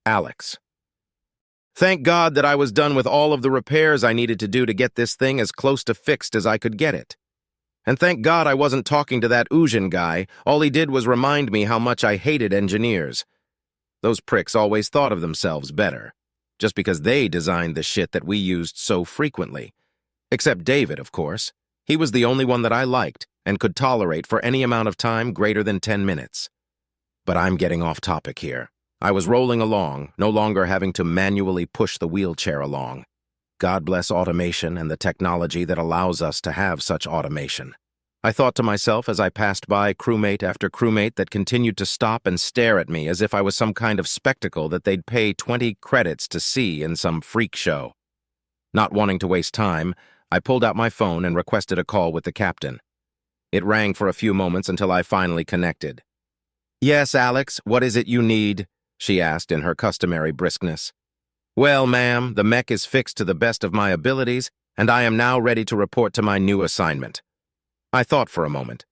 Alex. Thank God that I was done with all of the repairs I needed to do to get this thing as close to fixed as I could get it. And thank God I wasn't talking to that Ujin guy. All he did was remind me how much I hated engineers. Those pricks always thought of themselves better, just because they designed the shit that we used so frequently. Except David, of course. He was the only one that I liked and could tolerate for any amount of time greater than 10 minutes. But I'm getting off topic here. I was rolling along, no longer having to manually push the wheelchair along. God bless automation and the technology that allows us to have such automation. I thought to myself as I passed by crewmate after crewmate that continued to stop and stare at me as if I was some kind of spectacle that they'd pay 20 credits to see in some freak show. Not wanting to waste time, I pulled out my phone and requested a call with the captain. It rang for a few moments until I finally connected. "Yes, Alex, what is it you need?" she asked in her customary briskness. "Well, ma'am, the mech is fixed to the best of my abilities, and I am now ready to report to my new assignment." I thought for a moment.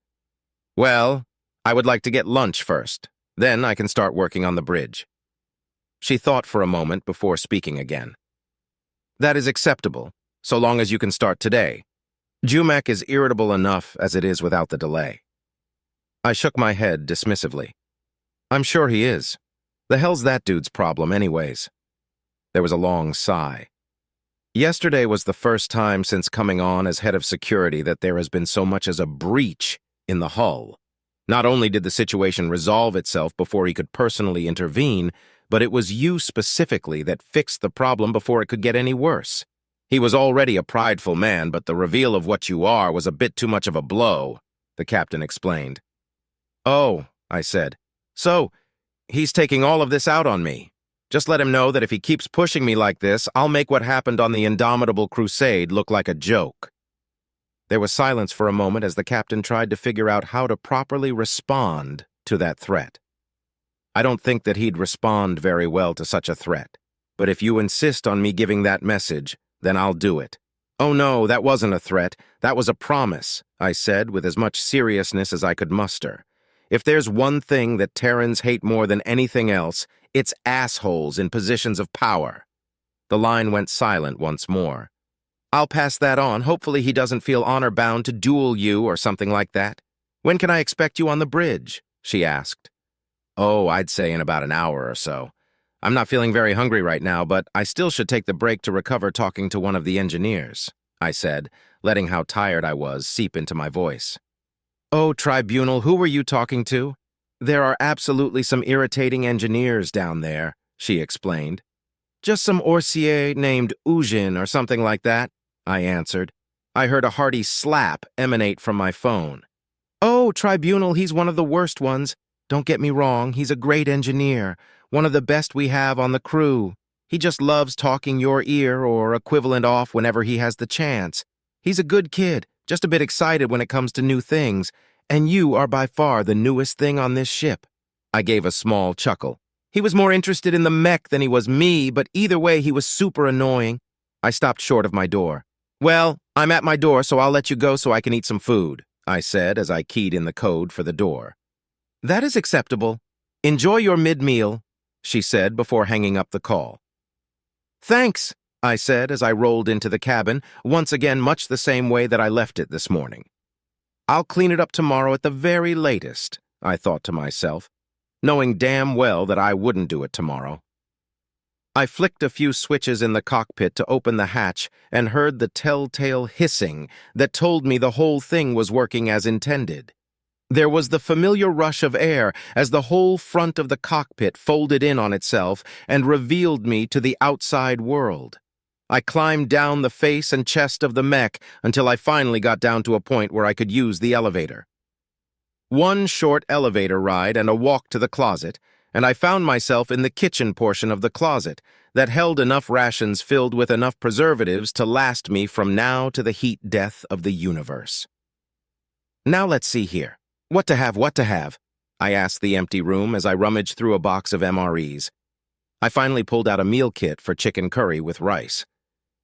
"Well, I would like to get lunch first. Then I can start working on the bridge." She thought for a moment before speaking again. "That is acceptable, so long as you can start today. Jumek is irritable enough as it is without the delay." I shook my head dismissively. "I'm sure he is. The hell's that dude's problem anyways?" There was a long sigh. Yesterday was the first time since coming on as head of security that there has been so much as a breach in the hull. Not only did the situation resolve itself before he could personally intervene, but it was you specifically that fixed the problem before it could get any worse. He was already a prideful man, but the reveal of what you are was a bit too much of a blow, the captain explained. "Oh," I said. "So, he's taking all of this out on me. Just let him know that if he keeps pushing me like this, I'll make what happened on the Indomitable Crusade look like a joke." There was silence for a moment as the captain tried to figure out how to properly respond to that threat. I don't think that he'd respond very well to such a threat, but if you insist on me giving that message, then I'll do it. "Oh no, that wasn't a threat. That was a promise," I said with as much seriousness as I could muster. "If there's one thing that Terrans hate more than anything else, it's assholes in positions of power." The line went silent once more. "I'll pass that on. Hopefully he doesn't feel honor-bound to duel you or something like that. When can I expect you on the bridge?" she asked. "Oh, I'd say in about an hour or so. I'm not feeling very hungry right now, but I still should take the break to recover talking to one of the engineers," I said, letting how tired I was seep into my voice. "Oh, Tribunal, who were you talking to?" "There are absolutely some irritating engineers down there," she explained. "Just some Orsier named Ujin or something like that," I answered. I heard a hearty slap emanate from my phone. "Oh, Tribunal, he's one of the worst ones. Don't get me wrong, he's a great engineer, one of the best we have on the crew. He just loves talking your ear or equivalent off whenever he has the chance. He's a good kid, just a bit excited when it comes to new things, and you are by far the newest thing on this ship." I gave a small chuckle. "He was more interested in the mech than he was me, but either way he was super annoying." I stopped short of my door. "Well, I'm at my door, so I'll let you go so I can eat some food," I said as I keyed in the code for the door. "That is acceptable. Enjoy your mid-meal," she said before hanging up the call. "Thanks," I said as I rolled into the cabin, once again much the same way that I left it this morning. "I'll clean it up tomorrow at the very latest," I thought to myself, knowing damn well that I wouldn't do it tomorrow. I flicked a few switches in the cockpit to open the hatch and heard the telltale hissing that told me the whole thing was working as intended. There was the familiar rush of air as the whole front of the cockpit folded in on itself and revealed me to the outside world. I climbed down the face and chest of the mech until I finally got down to a point where I could use the elevator. One short elevator ride and a walk to the closet, and I found myself in the kitchen portion of the closet that held enough rations filled with enough preservatives to last me from now to the heat death of the universe. "Now let's see here. What to have?" I asked the empty room as I rummaged through a box of MREs. I finally pulled out a meal kit for chicken curry with rice.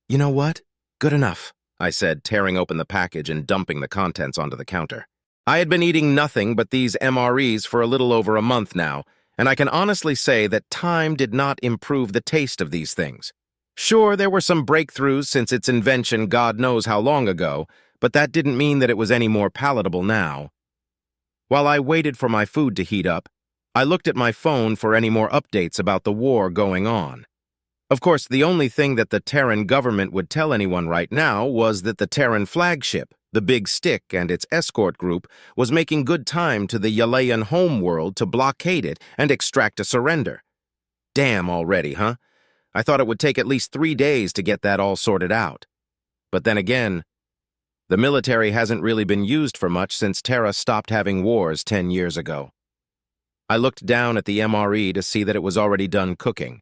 "You know what? Good enough," I said, tearing open the package and dumping the contents onto the counter. I had been eating nothing but these MREs for a little over a month now, and I can honestly say that time did not improve the taste of these things. Sure, there were some breakthroughs since its invention God knows how long ago, but that didn't mean that it was any more palatable now. While I waited for my food to heat up, I looked at my phone for any more updates about the war going on. Of course, the only thing that the Terran government would tell anyone right now was that the Terran flagship, the Big Stick, and its escort group was making good time to the Yalayan homeworld to blockade it and extract a surrender. Damn already, huh? I thought it would take at least 3 days to get that all sorted out. But then again, the military hasn't really been used for much since Terra stopped having wars 10 years ago. I looked down at the MRE to see that it was already done cooking.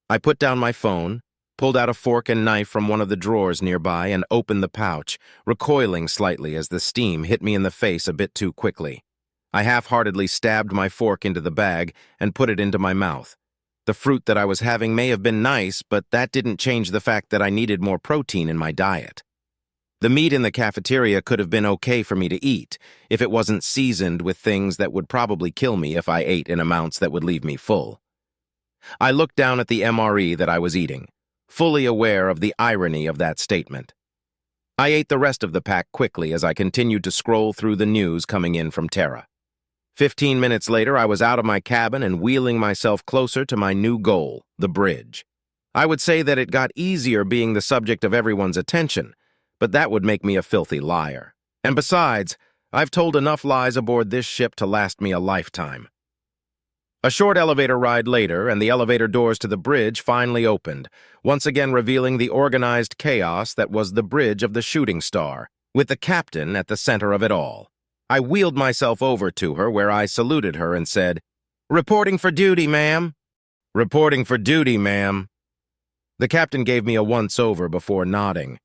I put down my phone, pulled out a fork and knife from one of the drawers nearby, and opened the pouch, recoiling slightly as the steam hit me in the face a bit too quickly. I half-heartedly stabbed my fork into the bag and put it into my mouth. The fruit that I was having may have been nice, but that didn't change the fact that I needed more protein in my diet. The meat in the cafeteria could have been okay for me to eat if it wasn't seasoned with things that would probably kill me if I ate in amounts that would leave me full. I looked down at the MRE that I was eating, fully aware of the irony of that statement. I ate the rest of the pack quickly as I continued to scroll through the news coming in from Terra. 15 minutes later, I was out of my cabin and wheeling myself closer to my new goal, the bridge. I would say that it got easier being the subject of everyone's attention, but that would make me a filthy liar. And besides, I've told enough lies aboard this ship to last me a lifetime. A short elevator ride later, and the elevator doors to the bridge finally opened, once again revealing the organized chaos that was the bridge of the Shooting Star, with the captain at the center of it all. I wheeled myself over to her, where I saluted her and said, "Reporting for duty, ma'am." "Reporting for duty, ma'am." The captain gave me a once-over before nodding.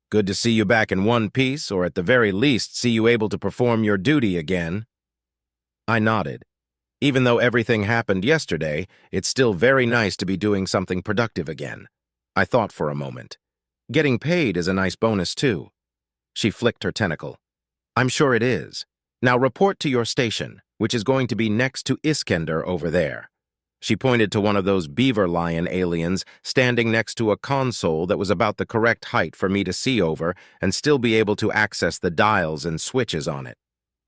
"Good to see you back in one piece, or at the very least see you able to perform your duty again." I nodded. Even though everything happened yesterday, it's still very nice to be doing something productive again. I thought for a moment. Getting paid is a nice bonus, too. She flicked her tentacle. "I'm sure it is. Now report to your station, which is going to be next to Iskender over there." She pointed to one of those beaver lion aliens standing next to a console that was about the correct height for me to see over and still be able to access the dials and switches on it.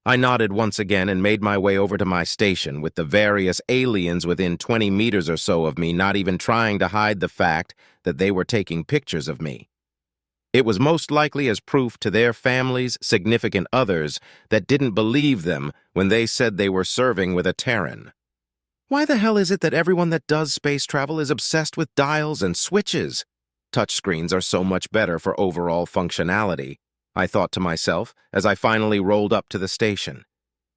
I nodded once again and made my way over to my station with the various aliens within 20 meters or so of me not even trying to hide the fact that they were taking pictures of me. It was most likely as proof to their families, significant others, that didn't believe them when they said they were serving with a Terran. Why the hell is it that everyone that does space travel is obsessed with dials and switches? Touchscreens are so much better for overall functionality, I thought to myself as I finally rolled up to the station.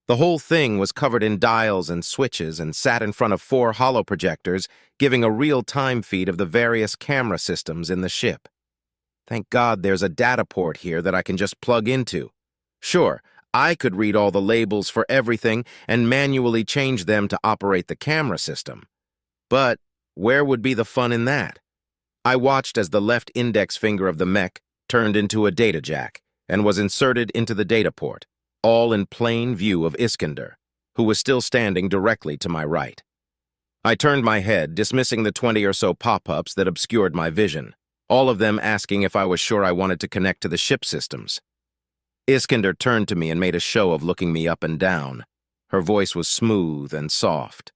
The whole thing was covered in dials and switches and sat in front of 4 holoprojectors, giving a real-time feed of the various camera systems in the ship. Thank God there's a data port here that I can just plug into. Sure, I could read all the labels for everything and manually change them to operate the camera system. But where would be the fun in that? I watched as the left index finger of the mech turned into a data jack and was inserted into the data port, all in plain view of Iskender, who was still standing directly to my right. I turned my head, dismissing the 20 or so pop-ups that obscured my vision, all of them asking if I was sure I wanted to connect to the ship systems. Iskender turned to me and made a show of looking me up and down. Her voice was smooth and soft.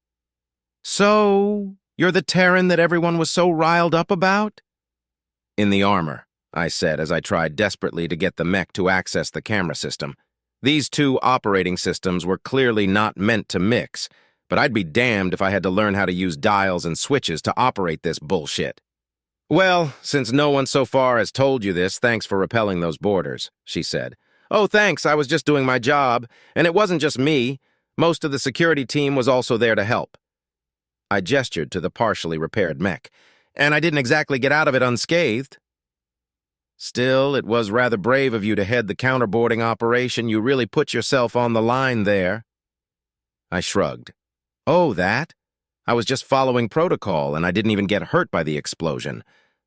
"So, you're the Terran that everyone was so riled up about?" "In the armor," I said as I tried desperately to get the mech to access the camera system. These 2 operating systems were clearly not meant to mix, but I'd be damned if I had to learn how to use dials and switches to operate this bullshit. "Well, since no one so far has told you this, thanks for repelling those boarders," she said. "Oh, thanks, I was just doing my job, and it wasn't just me. Most of the security team was also there to help." I gestured to the partially repaired mech, "And I didn't exactly get out of it unscathed." "Still, it was rather brave of you to head the counterboarding operation. You really put yourself on the line there." I shrugged. "Oh, that? I was just following protocol, and I didn't even get hurt by the explosion.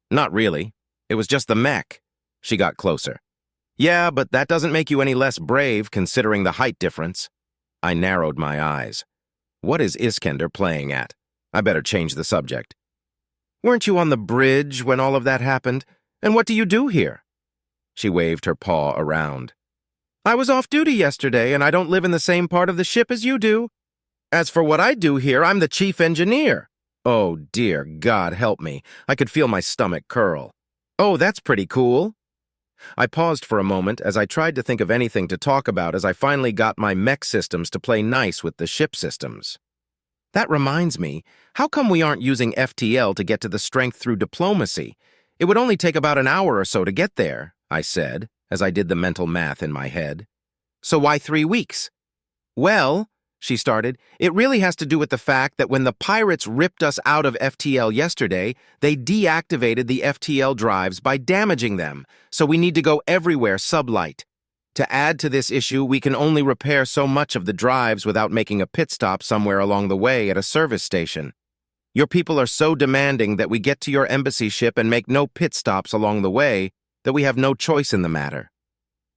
Not really. It was just the mech." She got closer. "Yeah, but that doesn't make you any less brave, considering the height difference." I narrowed my eyes. What is Iskender playing at? I better change the subject. Weren't you on the bridge when all of that happened? And what do you do here? She waved her paw around. I was off duty yesterday, and I don't live in the same part of the ship as you do. As for what I do here, I'm the chief engineer. Oh, dear God, help me. I could feel my stomach curl. Oh, that's pretty cool. I paused for a moment as I tried to think of anything to talk about as I finally got my mech systems to play nice with the ship systems. That reminds me, how come we aren't using FTL to get to the strength through diplomacy? It would only take about an hour or so to get there, I said, as I did the mental math in my head. So why 3 weeks? Well, she started, it really has to do with the fact that when the pirates ripped us out of FTL yesterday, they deactivated the FTL drives by damaging them, so we need to go everywhere sublight. To add to this issue, we can only repair so much of the drives without making a pit stop somewhere along the way at a service station. Your people are so demanding that we get to your embassy ship and make no pit stops along the way that we have no choice in the matter.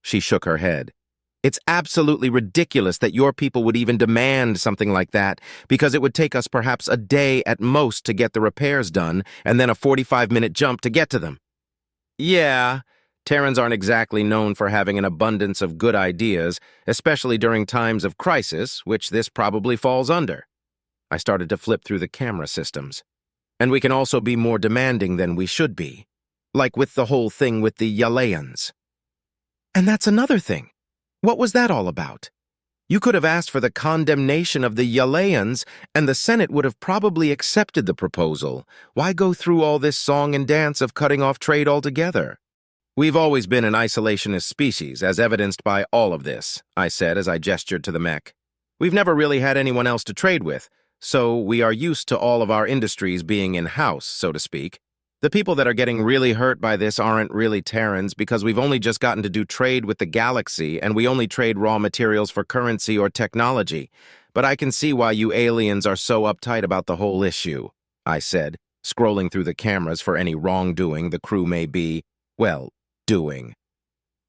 She shook her head. It's absolutely ridiculous that your people would even demand something like that, because it would take us perhaps a day at most to get the repairs done, and then a 45-minute jump to get to them. Yeah, Terrans aren't exactly known for having an abundance of good ideas, especially during times of crisis, which this probably falls under. I started to flip through the camera systems. And we can also be more demanding than we should be, like with the whole thing with the Yaleans. And that's another thing. What was that all about? You could have asked for the condemnation of the Yaleans, and the Senate would have probably accepted the proposal. Why go through all this song and dance of cutting off trade altogether? We've always been an isolationist species, as evidenced by all of this, I said as I gestured to the mech. We've never really had anyone else to trade with, so we are used to all of our industries being in-house, so to speak. The people that are getting really hurt by this aren't really Terrans because we've only just gotten to do trade with the galaxy and we only trade raw materials for currency or technology. But I can see why you aliens are so uptight about the whole issue, I said, scrolling through the cameras for any wrongdoing the crew may be, well, doing.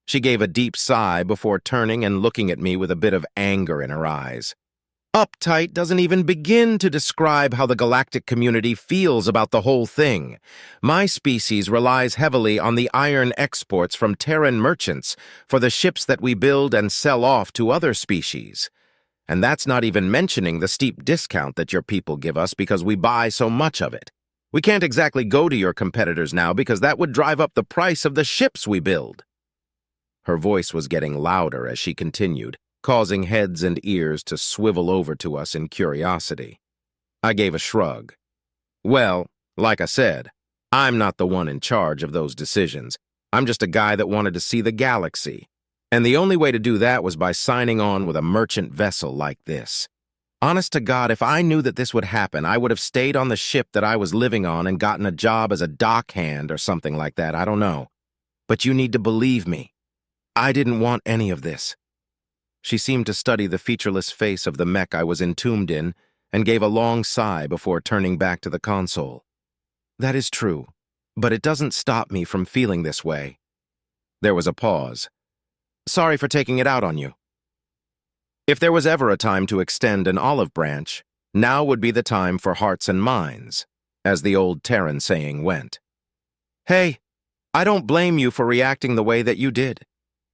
She gave a deep sigh before turning and looking at me with a bit of anger in her eyes. Uptight doesn't even begin to describe how the galactic community feels about the whole thing. My species relies heavily on the iron exports from Terran merchants for the ships that we build and sell off to other species. And that's not even mentioning the steep discount that your people give us because we buy so much of it. We can't exactly go to your competitors now because that would drive up the price of the ships we build. Her voice was getting louder as she continued, causing heads and ears to swivel over to us in curiosity. I gave a shrug. Well, like I said, I'm not the one in charge of those decisions. I'm just a guy that wanted to see the galaxy. And the only way to do that was by signing on with a merchant vessel like this. Honest to God, if I knew that this would happen, I would have stayed on the ship that I was living on and gotten a job as a dockhand or something like that, I don't know. But you need to believe me. I didn't want any of this. She seemed to study the featureless face of the mech I was entombed in and gave a long sigh before turning back to the console. That is true, but it doesn't stop me from feeling this way. There was a pause. Sorry for taking it out on you. If there was ever a time to extend an olive branch, now would be the time for hearts and minds, as the old Terran saying went. Hey, I don't blame you for reacting the way that you did.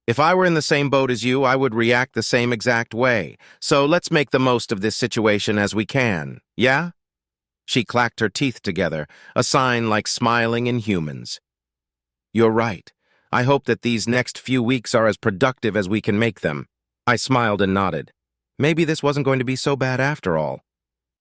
If I were in the same boat as you, I would react the same exact way. So let's make the most of this situation as we can, yeah? She clacked her teeth together, a sign like smiling in humans. You're right. I hope that these next few weeks are as productive as we can make them. I smiled and nodded. Maybe this wasn't going to be so bad after all.